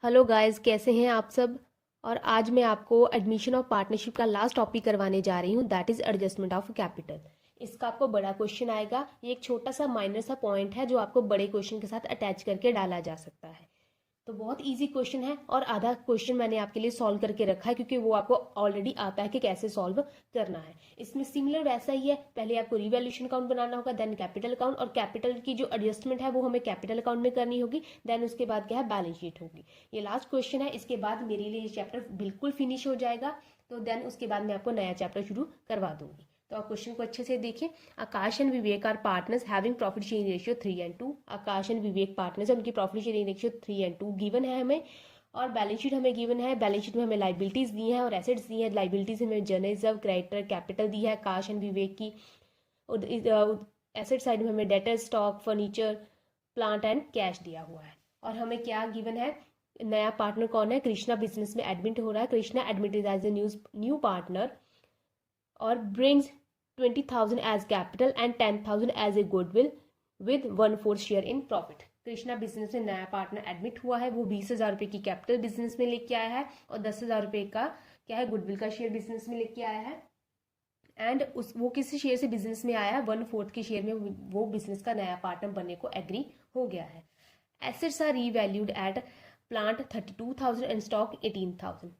Hello guys, कैसे हैं आप सब। और आज मैं आपको एडमिशन ऑफ पार्टनरशिप का लास्ट टॉपिक करवाने जा रही हूँ, that is adjustment of capital. इसका आपको बड़ा क्वेश्चन आएगा। ये एक छोटा सा माइनर सा पॉइंट है जो आपको बड़े क्वेश्चन के साथ अटैच करके डाला जा सकता है। तो बहुत इजी क्वेश्चन है और आधा क्वेश्चन मैंने आपके लिए सॉल्व करके रखा है क्योंकि वो आपको ऑलरेडी आता है कि कैसे सॉल्व करना है। इसमें सिमिलर वैसा ही है, पहले आपको रिवैल्यूएशन अकाउंट बनाना होगा, देन कैपिटल अकाउंट, और कैपिटल की जो एडजस्टमेंट है वो हमें कैपिटल अकाउंट में करनी होगी। देन उसके बाद क्या है, बैलेंस शीट होगी। ये लास्ट क्वेश्चन है, इसके बाद मेरे लिए ये चैप्टर बिल्कुल फिनिश हो जाएगा। तो देन उसके बाद मैं आपको नया चैप्टर शुरू करवा दूंगी। तो आप क्वेश्चन को अच्छे से देखिए। Akash and Vivek are partners having profit sharing ratio 3:2। Akash and Vivek partners है, उनकी प्रॉफिट शेयरिंग रेशियो 3:2 गिवन है हमें। और बैलेंस शीट हमें गिवन है। बैलेंस शीट में हमें लाइबिलिटीज दी हैं और एसेट्स दी हैं। लाइबिलिटीज में जनरल रिजर्व, क्रेडिटर, कैपिटल दी है आकाश एंड विवेक की। एसेट साइड में हमें debtor, stock, furniture, plant and cash दिया हुआ है। और हमें क्या गिवन है, नया पार्टनर कौन है, कृष्णा बिजनेस में एडमिट हो रहा है। Krishna admitted as a new partner और brings 20,000 as capital and 10,000 as a goodwill with 1/4 share in profit. Krishna business में नया पार्टनर एडमिट हुआ है, वो 20,000 रुपए की कैपिटल बिजनेस में लेके आया है और 10,000 रुपए का क्या है, गुडविल का शेयर बिजनेस में लेके आया है। एंड उस वो किसी शेयर से बिजनेस में आया है, 1/4 के शेयर में वो बिजनेस का नया पार्टनर बनने को एग्री हो गया है। Assets are revalued at plant 32,000 and stock 18,000।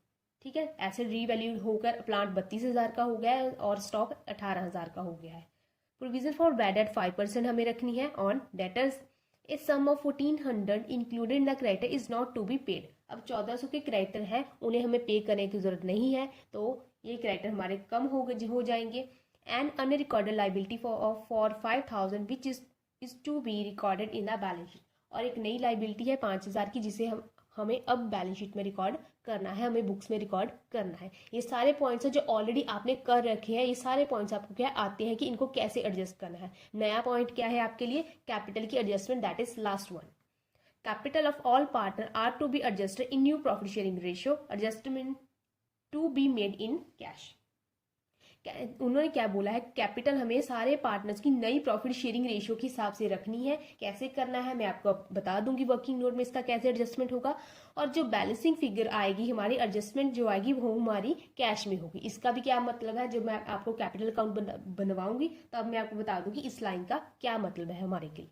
ठीक है, एसेट रीवैल्यूड होकर प्लांट 32,000 का हो गया है और स्टॉक 18,000 का हो गया है। प्रोविजन फॉर बैड एट 5% हमें रखनी है on debtors. A sum of 1400 included in the creditor is not to be paid. अब 1400 के क्रेडिटर हैं, उन्हें हमें पे करने की जरूरत नहीं है, तो ये क्रेडिटर हमारे कम हो जाएंगे। And unrecorded liability for 5,000 which is to be recorded in the balance sheet. और एक नई लाइबिलिटी है 5,000 की, जिसे हमें अब बैलेंस शीट में रिकॉर्ड करना है, हमें बुक्स में रिकॉर्ड करना है। ये सारे पॉइंट्स हैं जो ऑलरेडी आपने कर रखे हैं। ये सारे पॉइंट्स आपको क्या आते हैं कि इनको कैसे एडजस्ट करना है। नया पॉइंट क्या है आपके लिए, कैपिटल की adjustment, that is last one. Capital of all partner are to be adjusted in new profit sharing ratio, adjustment to be made in cash. उन्होंने क्या बोला है, कैपिटल हमें सारे पार्टनर्स की नई प्रॉफिट शेयरिंग रेशियो के हिसाब से रखनी है। कैसे करना है मैं आपको बता दूंगी वर्किंग नोट में इसका कैसे एडजस्टमेंट होगा। और जो बैलेंसिंग फिगर आएगी हमारी, एडजस्टमेंट जो आएगी वो हमारी कैश में होगी। इसका भी क्या मतलब है, जब मैं आपको कैपिटल अकाउंट बनवाऊंगी तब मैं आपको बता दूंगी इस लाइन का क्या मतलब है हमारे लिए।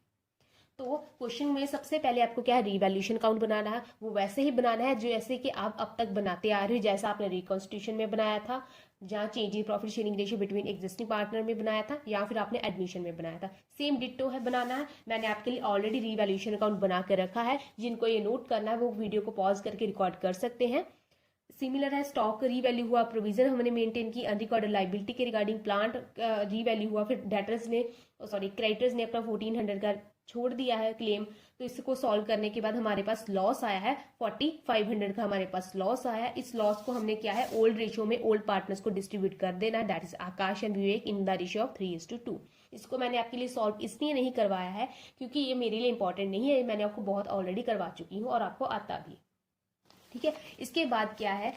तो क्वेश्चन में सबसे पहले आपको क्या है, रिवैल्यूएशन अकाउंट बनाना है। वो वैसे ही बनाना है जैसे कि आप अब तक बनाते आ रहे हो, जैसा आपने रिकॉन्स्टिट्यूशन में बनाया था, जहाँ change in profit sharing ratio between existing partner में बनाया था, या फिर आपने एडमिशन में बनाया था। सेम डिट्टो है बनाना है। मैंने आपके लिए ऑलरेडी रिवैल्यूएशन अकाउंट बना के रखा है। जिनको ये नोट करना है वो वीडियो को पॉज करके रिकॉर्ड कर सकते हैं। सिमिलर है, स्टॉक रीवैल्यू हुआ, प्रोविजन हमने मेंटेन की, अनरिकॉर्डेड लाइबिलिटी के रिगार्डिंग प्लांट रीवैल्यू हुआ, फिर डेटर्स ने क्रेडिटर्स ने अपना 1400 का छोड़ दिया है क्लेम। तो इसको सॉल्व करने के बाद हमारे पास लॉस आया है 4,500 का, हमारे पास लॉस आया है। इस लॉस को हमने क्या है, ओल्ड रेशियो में ओल्ड पार्टनर्स को डिस्ट्रीब्यूट कर देना है, that is Akash and Vivek in the ratio of 3:2। इसको मैंने आपके लिए सॉल्व इसलिए नहीं करवाया है क्योंकि ये मेरे लिए इंपॉर्टेंट नहीं है, मैंने आपको बहुत ऑलरेडी करवा चुकी हूँ और आपको आता भी। ठीक है, इसके बाद क्या है,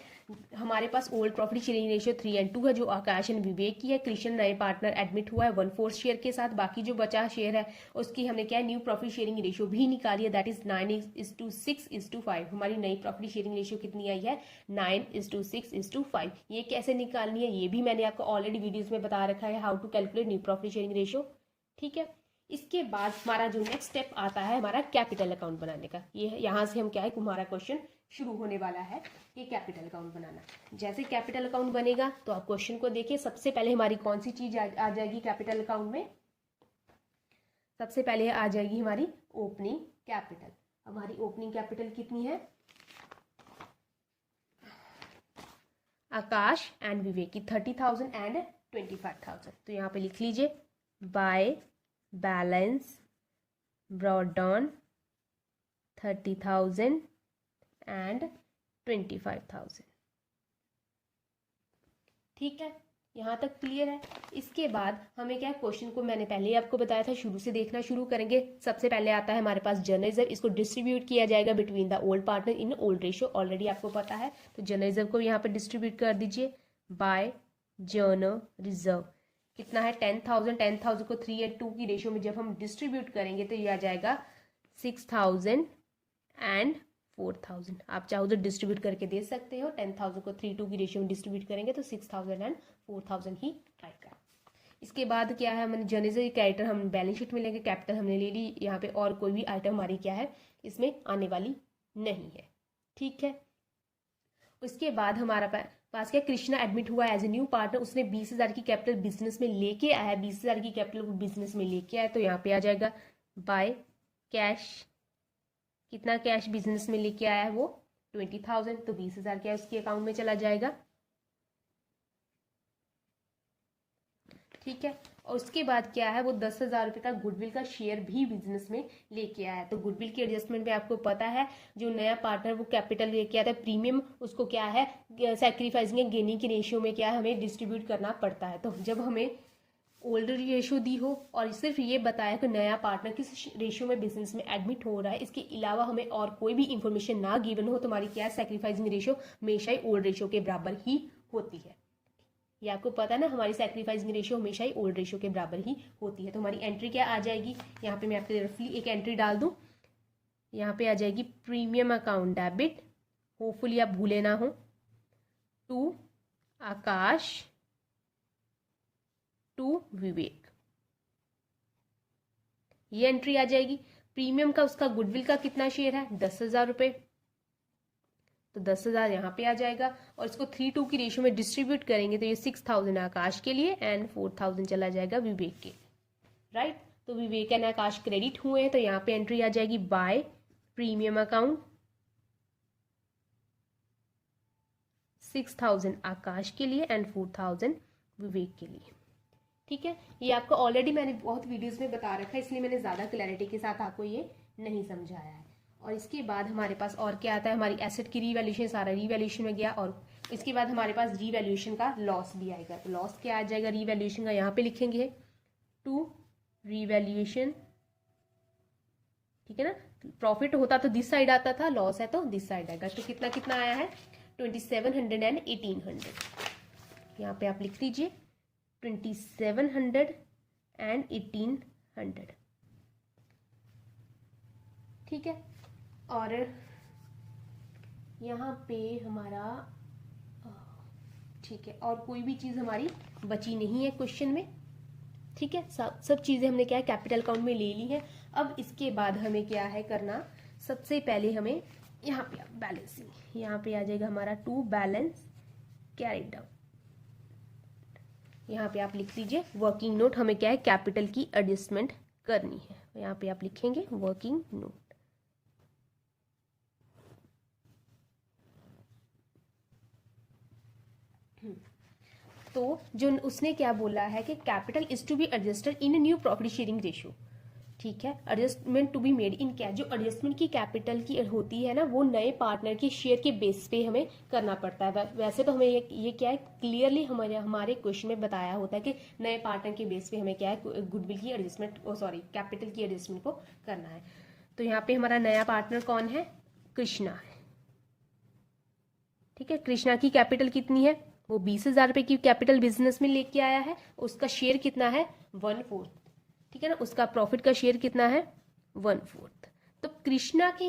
हमारे पास ओल्ड प्रॉफिट शेयरिंग रेशियो 3:2 है जो आकाश एंड विवेक की है। कृष्ण नए पार्टनर एडमिट हुआ है 1/4 शेयर के साथ। बाकी जो बचा शेयर है उसकी हमने क्या है, न्यू प्रॉफिट शेयरिंग रेशियो भी निकाली है, दैट इज 9:6:5। हमारी नई प्रॉफिट शेयरिंग रेशियो कितनी आई है, 9:6:5। ये कैसे निकालनी है ये भी मैंने आपको ऑलरेडी वीडियोज में बता रखा है, how to calculate new profit sharing ratio. ठीक है, इसके बाद हमारा जो नेक्स्ट स्टेप आता है हमारा कैपिटल अकाउंट बनाने का। ये यहाँ से हम क्या है, हमारा क्वेश्चन शुरू होने वाला है कि कैपिटल अकाउंट बनाना। जैसे कैपिटल अकाउंट बनेगा तो आप क्वेश्चन को देखिए। सबसे पहले हमारी कौन सी चीज आ जाएगी कैपिटल अकाउंट में, सबसे पहले आ जाएगी हमारी ओपनिंग कैपिटल। हमारी ओपनिंग कैपिटल कितनी है, आकाश एंड विवेक की 30,000 एंड 25,000। तो यहाँ पे लिख लीजिए, by balance brought down 30,000 and 25,000। ठीक है, यहाँ तक क्लियर है। इसके बाद हमें क्या, क्वेश्चन को मैंने पहले ही आपको बताया था, शुरू से देखना शुरू करेंगे। सबसे पहले आता है हमारे पास जनरल रिजर्व। इसको डिस्ट्रीब्यूट किया जाएगा between the old partner in old ratio, already आपको पता है। तो जनरल रिजर्व को यहाँ पर डिस्ट्रीब्यूट कर दीजिए बाय जनरल रिजर्व। कितना है, 10,000। 10,000 को 3:2 की रेशियो में जब हम डिस्ट्रीब्यूट करेंगे तो ये आ जाएगा 6,000 एंड 4,000। आप चाहो तो डिस्ट्रीब्यूट करके दे सकते हो। 10,000 को 3:2 की रेशियो में डिस्ट्रीब्यूट करेंगे तो 6,000 एंड 4,000 ही आएगा। इसके बाद क्या है, हमने जनरल कैरेक्टर हम बैलेंस शीट में लेंगे, कैपिटल हमने ले ली, यहाँ पे और कोई भी आइटम हमारी क्या है इसमें आने वाली नहीं है। ठीक है, उसके बाद हमारा पास क्या, कृष्णा एडमिट हुआ एज ए न्यू पार्टनर, उसने 20,000 की कैपिटल बिजनेस में लेके आया है, 20,000 की कैपिटल बिजनेस में लेके आया, तो यहाँ पे आ जाएगा बाय कैश। कितना कैश बिजनेस में लेके आया है वो 20,000, तो 20,000 क्या उसके अकाउंट में चला जाएगा। ठीक है, और उसके बाद क्या है, वो 10,000 रुपये का गुडविल का शेयर भी बिजनेस में लेके आया है। तो गुडविल की एडजस्टमेंट में आपको पता है, जो नया पार्टनर वो कैपिटल लेके आता है, प्रीमियम उसको क्या है सैक्रिफाइसिंग एंड गेनिंग की रेशियो में क्या है हमें डिस्ट्रीब्यूट करना पड़ता है। तो जब हमें ओल्डर रेशियो दी हो और सिर्फ ये बताया कि नया पार्टनर किस रेशियो में बिजनेस में एडमिट हो रहा है, इसके अलावा हमें और कोई भी इंफॉर्मेशन ना गिवन हो, तो हमारी क्या है सैक्रिफाइसिंग रेशियो हमेशा ही ओल्ड रेशियो के बराबर ही होती है। ये आपको पता है ना, हमारी सैक्रिफाइसिंग रेशियो हमेशा ही ओल्ड रेशियो के बराबर ही होती है। तो हमारी एंट्री क्या आ जाएगी, यहाँ पे मैं आपके रफली एक एंट्री डाल दूँ, यहाँ पे आ जाएगी प्रीमियम अकाउंट डेबिट, होपफुली आप भूले ना हो, टू आकाश टू विवेक, ये एंट्री आ जाएगी। प्रीमियम का उसका गुडविल का कितना शेयर है 10,000 रुपये, तो 10,000 यहाँ पे आ जाएगा, और इसको 3:2 की रेशियो में डिस्ट्रीब्यूट करेंगे तो ये 6,000 आकाश के लिए एंड 4,000 चला जाएगा विवेक के, राइट। तो विवेक एंड आकाश क्रेडिट हुए हैं, तो यहाँ पे एंट्री आ जाएगी बाय प्रीमियम अकाउंट 6,000 आकाश के लिए एंड 4,000 विवेक के लिए। ठीक है, ये आपको ऑलरेडी मैंने बहुत वीडियोस में बता रखा है, इसलिए मैंने ज़्यादा क्लैरिटी के साथ आपको ये नहीं समझाया है। और इसके बाद हमारे पास और क्या आता है, हमारी एसेट की रीवैल्यूएशन, सारा रीवैल्यूएशन में गया, और इसके बाद हमारे पास रीवैल्यूएशन का लॉस भी आएगा। तो लॉस क्या आ जाएगा रीवैल्यूएशन का, यहाँ पे लिखेंगे टू रीवैल्यूएशन। ठीक है ना, प्रॉफिट होता तो दिस साइड आता था, लॉस है तो दिस साइड आएगा। तो कितना कितना आया है 2,700 एंड 1,800, यहाँ पे आप लिख लीजिए 2,700 एंड 1,800। ठीक है, और यहाँ पे हमारा ठीक है, और कोई भी चीज़ हमारी बची नहीं है क्वेश्चन में। ठीक है, सब चीज़ें हमने क्या है कैपिटल अकाउंट में ले ली है। अब इसके बाद हमें क्या है करना, सबसे पहले हमें यहाँ पे बैलेंसिंग, यहाँ पे आ जाएगा हमारा टू बैलेंस कैरिड आउट, यहाँ पे आप लिख लीजिए वर्किंग नोट, हमें क्या है कैपिटल की एडजस्टमेंट करनी है, यहाँ पे आप लिखेंगे वर्किंग नोट। तो जो उसने क्या बोला है कि capital is to be adjusted in new profit sharing ratio. ठीक है, adjustment to be made in cash, जो एडजस्टमेंट की कैपिटल की होती है ना, वो नए पार्टनर के शेयर के बेस पे हमें करना पड़ता है। वैसे तो हमें ये क्या है क्लियरली हमारे क्वेश्चन में बताया होता है कि नए पार्टनर के बेस पे हमें क्या है गुडविल की एडजस्टमेंट कैपिटल की एडजस्टमेंट को करना है। तो यहाँ पे हमारा नया पार्टनर कौन है, कृष्णा है। ठीक है, कृष्णा की कैपिटल कितनी है, वो 20,000 रुपये की कैपिटल बिजनेस में लेके आया है, उसका शेयर कितना है 1/4। ठीक है ना, उसका प्रॉफिट का शेयर कितना है 1/4। तो कृष्णा के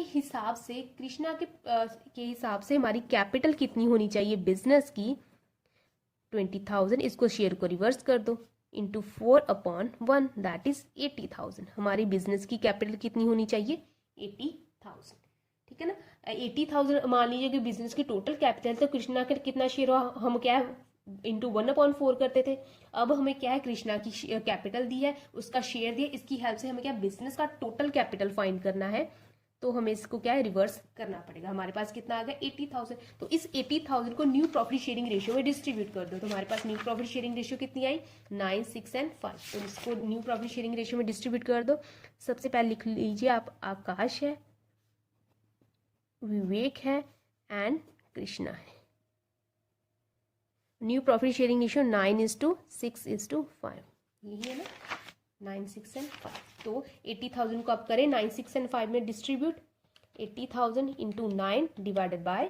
हिसाब से हमारी कैपिटल कितनी होनी चाहिए बिजनेस की 20,000, इसको शेयर को रिवर्स कर दो इंटू 4/1 दैट इज 80,000। हमारी बिजनेस की कैपिटल कितनी होनी चाहिए 80,000। ठीक है ना, 80,000 मान लीजिए कि बिजनेस की टोटल कैपिटल, तो कृष्णा का कितना शेयर हुआ, हम क्या इंटू 1/4 करते थे। अब हमें क्या है कृष्णा की कैपिटल दी है, उसका शेयर दिया, इसकी हेल्प से हमें क्या बिजनेस का टोटल कैपिटल फाइंड करना है, तो हमें इसको क्या है रिवर्स करना पड़ेगा। हमारे पास कितना आ गया 80,000, तो इस 80,000 को न्यू प्रॉफिट शेयरिंग रेशियो में डिस्ट्रीब्यूट कर दो, तो हमारे पास न्यू प्रॉफिट शेयरिंग रेशियो कितनी आई 9, 6 एंड 5। तो इसको न्यू प्रॉफिट शेयरिंग रेशियो में डिस्ट्रीब्यूट कर दो। सबसे पहले लिख लीजिए आप, आकाश है, विवेक है एंड कृष्णा है। न्यू प्रॉफिट शेयरिंग रेशियो 9:6:5, यही है ना, 9, 6 एंड 5। तो 80,000 को आप करें 9, 6 एंड 5 में डिस्ट्रीब्यूट, 80,000 इंटू 9 डिवाइडेड बाय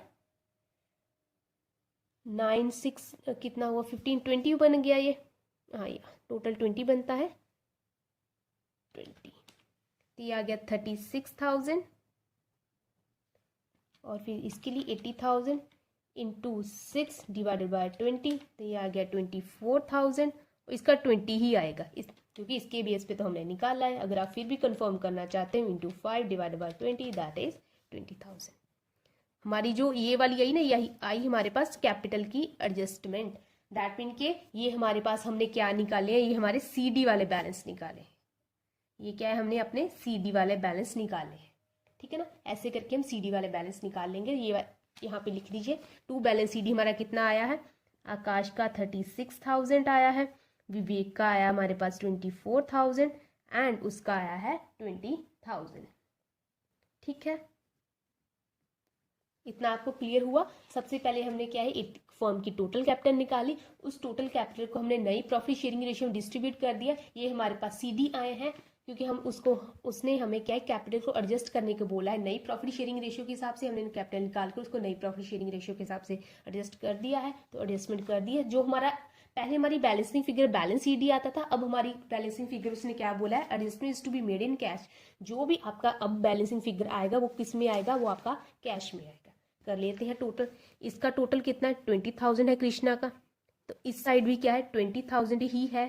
9, 6 कितना हुआ 15, 20 बन गया ये, हाँ ये टोटल 20 बनता है 20, तो ये आ गया 36,000 और फिर इसके लिए 80,000 इंटू 6 डिवाइडेड बाय 20, तो ये आ गया 24,000। इसका 20 ही आएगा क्योंकि इसके बेस पे तो हमने निकाला है। अगर आप फिर भी कंफर्म करना चाहते हैं, into 5 divided by 20 that is 20,000। हमारी जो ये वाली आई ना, यही आई हमारे पास कैपिटल की एडजस्टमेंट। दैट मीन के ये हमारे पास हमने क्या निकाले हैं, ये हमारे CD वाले बैलेंस निकाले हैं। ये क्या है, हमने अपने CD वाले बैलेंस निकाले हैं। ठीक है ना, ऐसे करके हम CD वाले बैलेंस निकाल लेंगे। ये यहाँ पे लिख दीजिए। टू बैलेंस CD हमारा कितना आया है, आकाश का 36,000 आया है, विवेक का आया हमारे पास 24,000 एंड उसका आया है 20,000। ठीक है, इतना आपको क्लियर हुआ। सबसे पहले हमने क्या है, एक फर्म की टोटल कैपिटल निकाली, उस टोटल कैपिटल को हमने नई प्रॉफिट शेयरिंग रेशियो में डिस्ट्रीब्यूट कर दिया। ये हमारे पास CD आए हैं क्योंकि हम उसने हमें क्या है, कैपिटल को एडजस्ट करने को बोला है। नई प्रॉफिट शेयरिंग रेशियो के हिसाब से हमने कैपिटल निकाल कर उसको नई प्रॉफिट शेयरिंग रेशियो के हिसाब से एडजस्ट कर दिया है। तो एडजस्टमेंट कर दी है। जो हमारा पहले हमारी बैलेंसिंग फिगर बैलेंस CD आता था, अब हमारी बैलेंसिंग फिगर उसने क्या बोला है, adjustment is to be made in cash. जो भी आपका अब बैलेंसिंग फिगर आएगा वो किस में आएगा, वो आपका कैश में आएगा। कर लेते हैं टोटल। इसका टोटल कितना है, 20,000 है कृष्णा का। तो इस साइड भी क्या है, 20,000 ही है।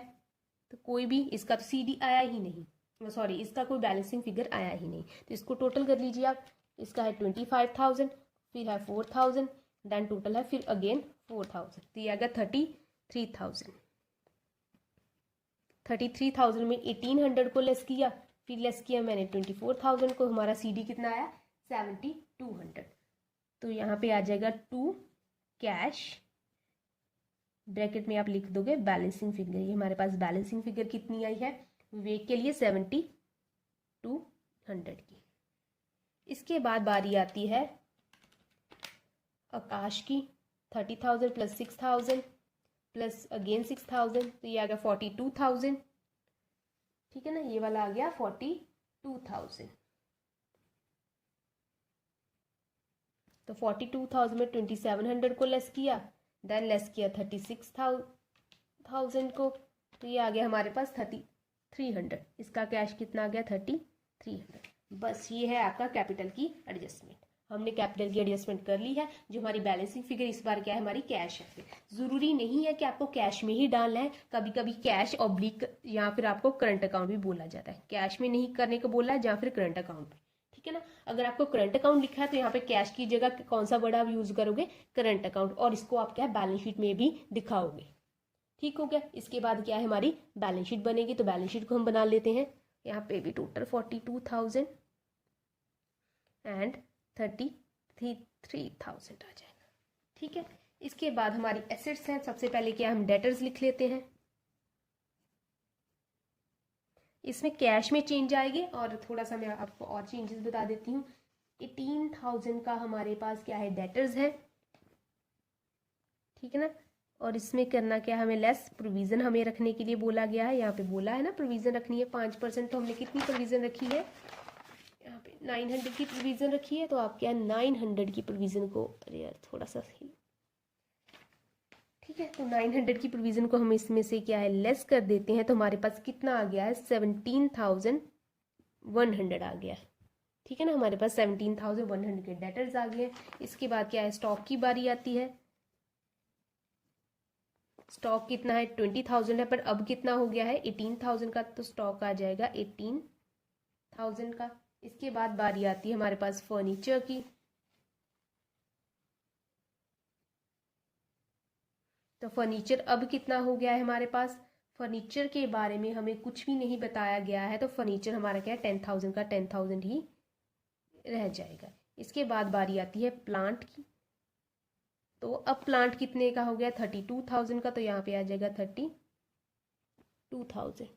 तो कोई भी इसका तो CD आया ही नहीं, सॉरी इसका कोई बैलेंसिंग फिगर आया ही नहीं। तो इसको टोटल कर लीजिए आप। इसका है 25,000, फिर है 4,000, देन टोटल है फिर अगेन 4,000, तो ये आ गया 33,000। 33,000 में 1,800 को लेस किया, फिर लेस किया मैंने 24,000 को। हमारा CD कितना आया, 7,200। तो यहाँ पे आ जाएगा टू कैश, ब्रैकेट में आप लिख दोगे बैलेंसिंग फिगर। ये हमारे पास बैलेंसिंग फिगर कितनी आई है विवेक के लिए, 7,200 की। इसके बाद बारी आती है आकाश की, 30,000 प्लस 6,000 प्लस अगेन 6,000, तो ये आ गया 42,000। ठीक है ना, ये वाला आ गया 42,000। तो 42,000 में 2,700 को लेस किया, देन लेस किया 36,000 को, तो ये आ गया हमारे पास 3,300। इसका कैश कितना आ गया, 3,300। बस ये है आपका कैपिटल की एडजस्टमेंट। हमने कैपिटल की एडजस्टमेंट कर ली है। जो हमारी बैलेंसिंग फिगर इस बार क्या है, हमारी कैश है। जरूरी नहीं है कि आपको कैश में ही डालना है, कभी कभी कैश ऑब्लिक या फिर आपको करंट अकाउंट भी बोला जाता है। कैश में नहीं करने को बोला है या फिर करंट अकाउंट में। ठीक है ना, अगर आपको करंट अकाउंट लिखा है तो यहाँ पे कैश की जगह कौन सा वर्ड आप यूज करोगे, करंट अकाउंट, और इसको आप क्या बैलेंस शीट में भी दिखाओगे। ठीक हो गया। इसके बाद क्या है, हमारी बैलेंस शीट बनेगी। तो बैलेंस शीट को हम बना लेते हैं। यहाँ पे भी टोटल 42,000 एंड 33,000 आ जाएगा। ठीक है, इसके बाद हमारी एसेट्स हैं। सबसे पहले क्या, हम डेटर्स लिख लेते हैं। इसमें कैश में चेंज आएगी और थोड़ा सा मैं आपको और चेंजेस बता देती हूँ। 18,000 का हमारे पास क्या है, डेटर्स है। ठीक है ना, और इसमें करना क्या, हमें लेस प्रोविजन हमें रखने के लिए बोला गया है। यहाँ पे बोला है ना प्रोविजन रखनी है 5%, तो हमने कितनी प्रोविजन रखी है, यहाँ पे 900 की प्रोविजन रखी है। तो आप क्या 900 की प्रोविजन को, अरे यार थोड़ा सा सही, ठीक है, तो 900 की प्रोविजन को हम इसमें से क्या है लेस कर देते हैं। तो हमारे पास कितना आ गया है, 17,100 आ गया है। ठीक है ना, हमारे पास 17,100 के डेटर्स आ गए। इसके बाद क्या है, स्टॉक की बारी आती है। स्टॉक कितना है, 20,000 है, पर अब कितना हो गया है 18,000 का, तो स्टॉक आ जाएगा 18,000 का। इसके बाद बारी आती है हमारे पास फर्नीचर की। तो फर्नीचर अब कितना हो गया है हमारे पास, फर्नीचर के बारे में हमें कुछ भी नहीं बताया गया है। तो फर्नीचर हमारा क्या है 10,000 का 10,000 ही रह जाएगा। इसके बाद बारी आती है प्लांट की। तो अब प्लांट कितने का हो गया, 32,000 का, तो यहाँ पे आ जाएगा 32,000।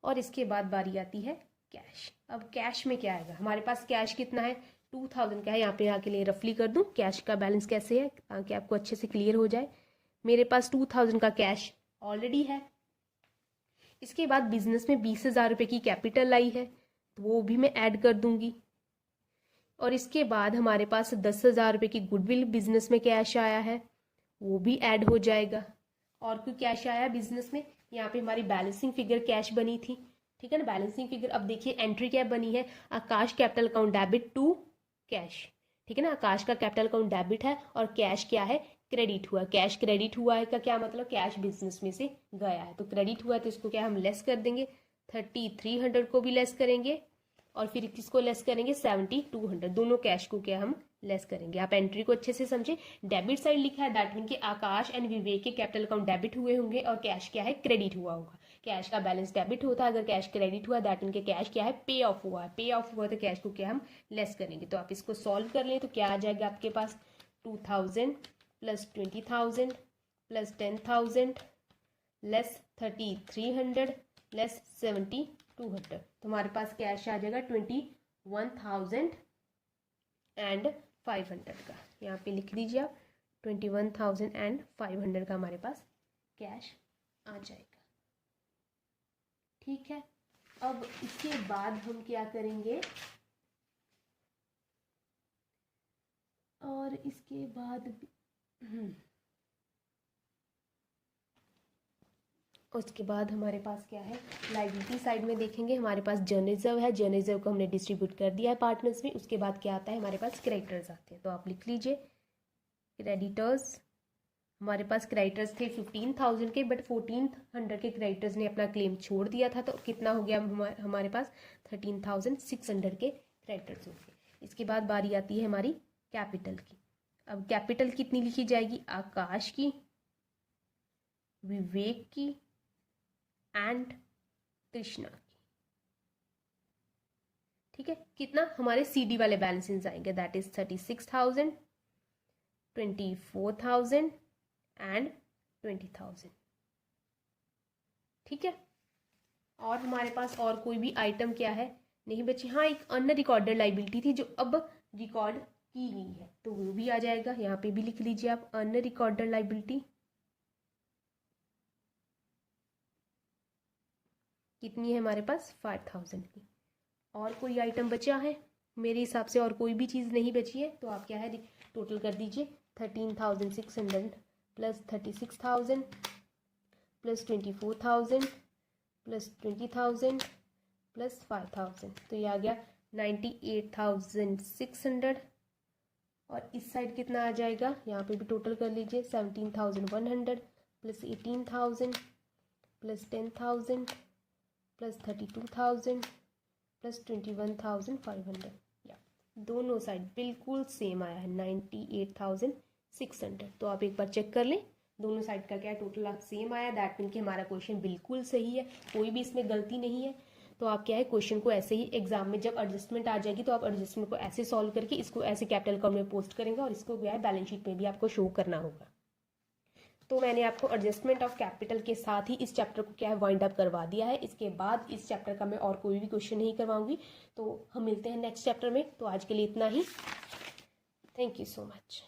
और इसके बाद बारी आती है कैश। अब कैश में क्या आएगा, हमारे पास कैश कितना है 2,000 का है। यहाँ पे आके लिए रफली कर दूँ कैश का बैलेंस कैसे है, ताकि आपको अच्छे से क्लियर हो जाए। मेरे पास 2,000 का कैश ऑलरेडी है। इसके बाद बिजनेस में 20,000 रुपये की कैपिटल आई है, तो वो भी मैं ऐड कर दूंगी। और इसके बाद हमारे पास 10,000 रुपये की गुडविल बिजनेस में कैश आया है, वो भी ऐड हो जाएगा। और क्यों कैश आया बिजनेस में, यहाँ पे हमारी बैलेंसिंग फिगर कैश बनी थी। ठीक है ना, बैलेंसिंग फिगर अब देखिए एंट्री क्या बनी है, Akash capital account debit to cash. ठीक है ना। आकाश का कैपिटल अकाउंट डेबिट है और कैश क्या है, क्रेडिट हुआ। कैश क्रेडिट हुआ है का क्या मतलब, कैश बिजनेस में से गया है, तो क्रेडिट हुआ है तो इसको क्या हम लेस कर देंगे, 3300 को भी लेस करेंगे और फिर किसको लेस करेंगे, 7200, दोनों कैश को क्या हम लेस करेंगे। आप एंट्री को अच्छे से समझे। डेबिट साइड लिखा है, दैट मीन कि आकाश एंड विवेक के कैपिटल अकाउंट डेबिट हुए होंगे और कैश क्या है, क्रेडिट हुआ होगा। कैश का बैलेंस डेबिट होता है, अगर कैश क्रेडिट हुआ दैट मीन कि कैश क्या है, पे ऑफ हुआ है। पे ऑफ हुआ तो कैश को क्या हम लेस करेंगे। तो आप इसको सॉल्व कर लें तो क्या आ जाएगा आपके पास, 2000 प्लस 20,000 प्लस 10,000 लेस 3300 लेस 7200, तो हमारे पास कैश आ जाएगा 21,500 का। यहाँ पे लिख दीजिए आप 21,500 का हमारे पास कैश आ जाएगा। ठीक है, अब इसके बाद हम क्या करेंगे, और इसके बाद उसके बाद हमारे पास क्या है, लाइबिलिटी साइड में देखेंगे हमारे पास जर्नलिज्म है। जर्नलिज्म को हमने डिस्ट्रीब्यूट कर दिया है पार्टनर्स में। उसके बाद क्या आता है, हमारे पास क्रेडिटर्स आते हैं, तो आप लिख लीजिए क्रेडिटर्स। हमारे पास क्रेडिटर्स थे 15,000 के, बट 1400 के क्रेडिटर्स ने अपना क्लेम छोड़ दिया था, तो कितना हो गया हमारे पास 13,600 के क्रेडिटर्स हो गए। इसके बाद बारी आती है हमारी कैपिटल की। अब कैपिटल कितनी लिखी जाएगी, आकाश की, विवेक की एंड कृष्णा की। ठीक है, कितना हमारे सीडी वाले बैलेंसेस आएंगे, दैट इज 36,000, 24,000 एंड 20,000। ठीक है, और हमारे पास और कोई भी आइटम क्या है नहीं बची। हाँ, एक अनरिकॉर्डेड लाइबिलिटी थी जो अब रिकॉर्ड की गई है, तो वो भी आ जाएगा। यहाँ पे भी लिख लीजिए आप अनरिकॉर्डेड लाइबिलिटी कितनी है हमारे पास, 5,000 की। और कोई आइटम बचा है, मेरे हिसाब से और कोई भी चीज़ नहीं बची है, तो आप क्या है टोटल कर दीजिए, 13,600 प्लस 36,000 प्लस 24,000 प्लस 20,000 प्लस 5,000, तो ये आ गया 98,600। और इस साइड कितना आ जाएगा, यहाँ पे भी टोटल कर लीजिए, 17,100 प्लस 18,000 प्लस 10,000 प्लस 32,000 प्लस 21,500। या दोनों साइड बिल्कुल सेम आया है 98,600। तो आप एक बार चेक कर लें, दोनों साइड का क्या टोटल सेम आया, दैट मीन कि हमारा क्वेश्चन बिल्कुल सही है, कोई भी इसमें गलती नहीं है। तो आप क्या है क्वेश्चन को ऐसे ही एग्जाम में जब एडजस्टमेंट आ जाएगी तो आप एडजस्टमेंट को ऐसे सॉल्व करके इसको ऐसे कैपिटल अकाउंट में पोस्ट करेंगे और इसको क्या है बैलेंस शीट में भी आपको शो करना होगा। तो मैंने आपको एडजस्टमेंट ऑफ कैपिटल के साथ ही इस चैप्टर को क्या है वाइंड अप करवा दिया है। इसके बाद इस चैप्टर का मैं और कोई भी क्वेश्चन नहीं करवाऊंगी। तो हम मिलते हैं नेक्स्ट चैप्टर में। तो आज के लिए इतना ही। Thank you so much.